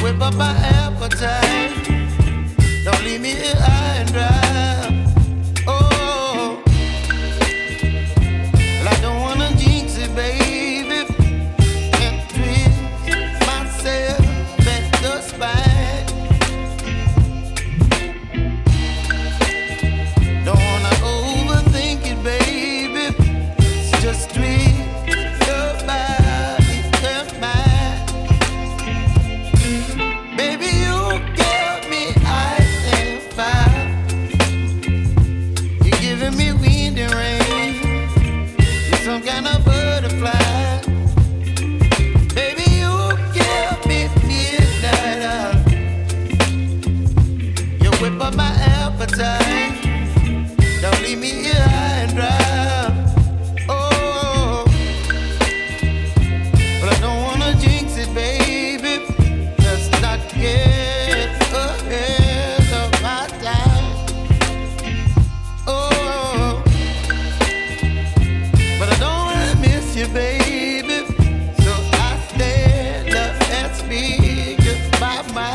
whip up my appetite. Don't leave me here high and dry. Oh, well, I don't wanna jinx it, baby, and twist myself at the spine. Don't wanna overthink it, baby. It's just twist your body and mine. Baby, you give me ice and fire. You're giving me wind and rain. You're some kind of butterfly. Baby, you give me midnight oil. You whip up my appetite. Don't leave me here high and dry. Oh, but I don't wanna jinx it, baby. Let's not get ahead of my time. Oh, but I don't wanna miss you, baby. So I stand up and speak my mind.